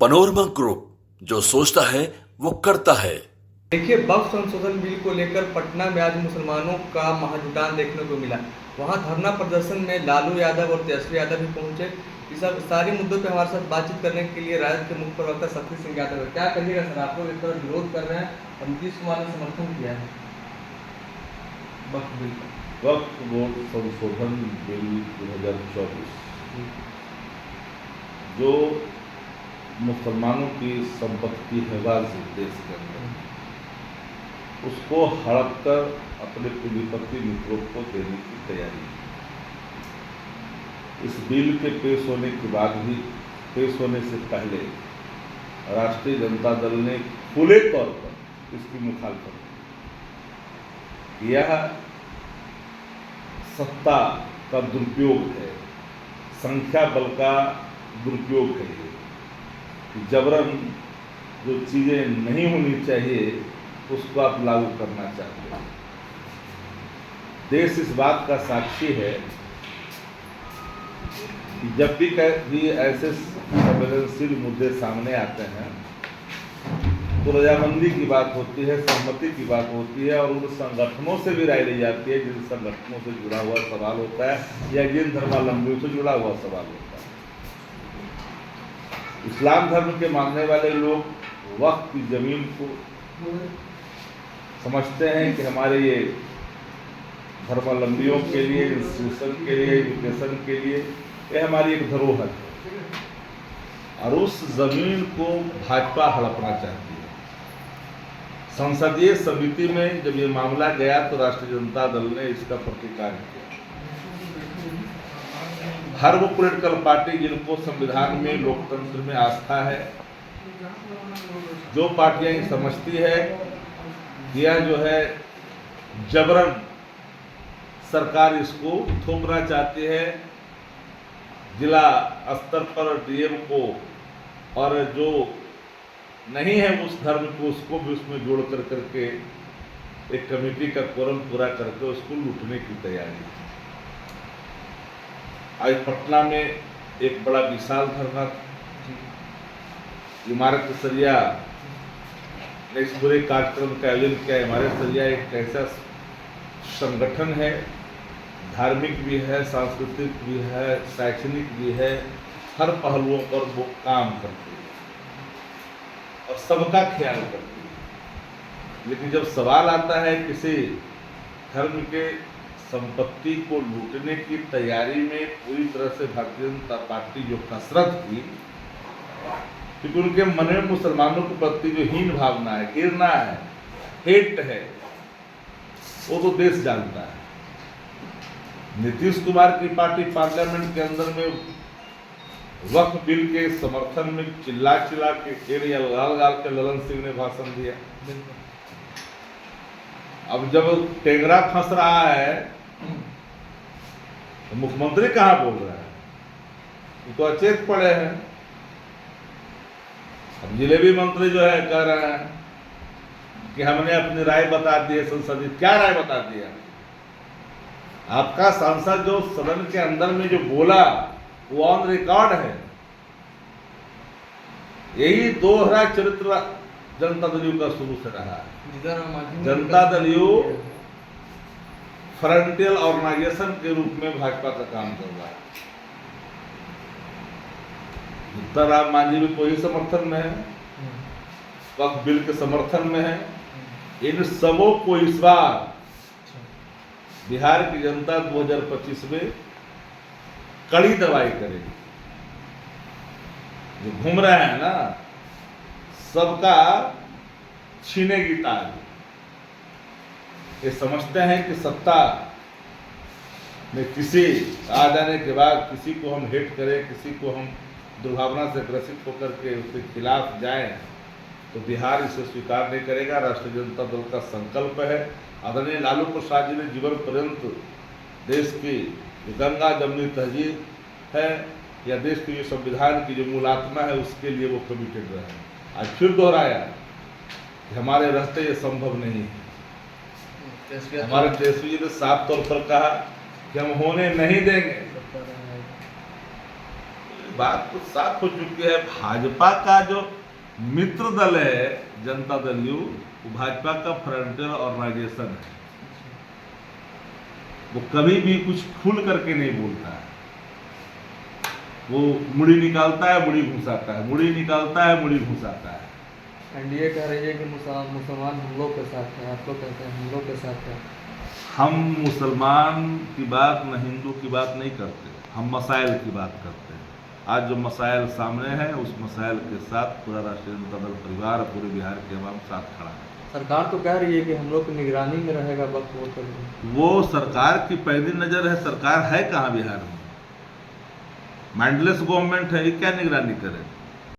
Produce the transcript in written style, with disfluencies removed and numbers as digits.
Panorama group, जो सोचता है वो करता है। देखिए, वक्फ संशोधन बिल को लेकर पटना में आज मुसलमानों का महाजुटान देखने को मिला। वहां धरना प्रदर्शन में लालू यादव और तेजस्वी यादव भी पहुंचे। इस सब सारे मुद्दों पे हमारे साथ बातचीत करने के लिए राजद के मुख्य प्रवक्ता शक्ति सिंह यादव है। क्या कहिएगा सर, आप लोग इस तरह विरोध कर रहे हैं और नीतीश कुमार ने समर्थन किया है वक्फ बिल का। वक्फ बोर्ड संशोधन बिल 2024 जो मुसलमानों की संपत्ति है वाजिब देश के अंदर, उसको हड़प कर अपने पूंजीपति मित्रों को देने की तैयारी है। इस बिल के पेश होने के बाद भी, पेश होने से पहले राष्ट्रीय जनता दल ने खुले तौर पर इसकी मुखालफत की। यह सत्ता का दुरुपयोग है, संख्या बल का दुरुपयोग है कि जबरन जो चीज़ें नहीं होनी चाहिए उसको आप लागू करना चाहते हैं। देश इस बात का साक्षी है कि जब भी ऐसे संवेदनशील मुद्दे सामने आते हैं तो रजामंदी की बात होती है, सहमति की बात होती है और उन संगठनों से भी राय ली जाती है जिन संगठनों से जुड़ा हुआ सवाल होता है या जिन धर्मावलंबियों से जुड़ा हुआ सवाल होता है। इस्लाम धर्म के मानने वाले लोग वक्फ की जमीन को समझते हैं कि हमारे ये धर्मावलंबियों के लिए, इंस्टीट्यूशन के लिए, एजुकेशन के लिए ये हमारी एक धरोहर है और उस जमीन को भाजपा हड़पना चाहती है। संसदीय समिति में जब ये मामला गया तो राष्ट्रीय जनता दल ने इसका प्रतिकार किया। हर वो पॉलिटिकल पार्टी जिनको संविधान में, लोकतंत्र में आस्था है, जो पार्टियां ये समझती है यह जो है जबरन सरकार इसको थोपना चाहती है, जिला स्तर पर डीएम को और जो नहीं है उस धर्म को उसको भी उसमें जोड़ कर करके एक कमेटी का कोरम पूरा करके उसको लूटने की तैयारी। आज पटना में एक बड़ा विशाल धरना, इमारत सरिया ने इस पूरे कार्यक्रम का आयोजन किया। इमारत सरिया एक ऐसा संगठन है, धार्मिक भी है, सांस्कृतिक भी है, शैक्षणिक भी है, हर पहलुओं पर वो काम करती है और सबका ख्याल करती है। लेकिन जब सवाल आता है किसी धर्म के संपत्ति को लूटने की तैयारी में पूरी तरह से भारतीय जनता पार्टी जो कसरत की, क्योंकि उनके मन में मुसलमानों के प्रति जो हीन भावना है, घृणा है, हेट है, वो तो देश जानता है। नीतीश कुमार की पार्टी पार्लियामेंट के अंदर में वक्फ बिल के समर्थन में चिल्ला के लाल गाल के ललन सिंह ने भाषण दिया। अब जब टेंगरा फंस रहा है तो मुख्यमंत्री कहाँ बोल रहा है? वो तो अचेत पड़े हैं। अब जिलेबी मंत्री जो है कह रहे हैं कि हमने अपनी राय बता दी है संसदीय। क्या राय बता दिया? आपका सांसद जो सदन के अंदर में जो बोला वो ऑन रिकॉर्ड है। यही दोहरा चरित्र जनता दल यू का शुरू से रहा है। जनता दल यू फ्रंटियल ऑर्गेनाइजेशन के रूप में भाजपा का काम कर रहा है। राम मांझी भी कोई समर्थन में है, वक्फ बिल के समर्थन में है। इन सबों को इस बार बिहार की जनता 2025 में कड़ी दवाई करेगी। जो घूम रहे हैं ना, सबका छीनेगी ताज। ये समझते हैं कि सत्ता में किसी आ जाने के बाद किसी को हम हेट करें, किसी को हम दुर्भावना से ग्रसित होकर के उसके खिलाफ जाएं तो बिहार इसे स्वीकार नहीं करेगा। राष्ट्रीय जनता दल का संकल्प है। आदरणीय लालू प्रसाद जी ने जीवन पर्यंत देश की जो गंगा जमनी तहजीब है या देश की जो संविधान की जो मूल आत्मा है उसके लिए वो कमिटेड रहे। आज फिर दोहराया कि हमारे रास्ते ये संभव नहीं है। हमारे तेजस्वी जी ने साफ तौर पर कहा कि हम होने नहीं देंगे। बात तो साफ हो चुकी है, भाजपा का जो मित्र दल है जनता दल यू, वो भाजपा का फ्रंटियर ऑर्गेनाइजेशन है। वो कभी भी कुछ खुल करके नहीं बोलता है। वो मुड़ी निकालता है, मुड़ी घुसाता है, मुड़ी निकालता है, मुड़ी घुसाता है। एनडीए कह रही है कि मुसलमान हम लोग के साथ है, आप लोग कहते हैं हम लोग के साथ है। हम मुसलमान की बात न हिंदू की बात नहीं करते, हम मसाइल की बात करते हैं। आज जो मसाइल सामने हैं उस मसाइल के साथ पूरा राष्ट्रीय जनता दल परिवार और पूरे बिहार के अवाम साथ खड़ा है। सरकार तो कह रही है कि हम लोग की निगरानी में रहेगा वक्त वोट करके। वो सरकार की पहली नज़र है, सरकार है कहाँ बिहार में? माइंडलेस गवर्नमेंट है, ये क्या निगरानी करे?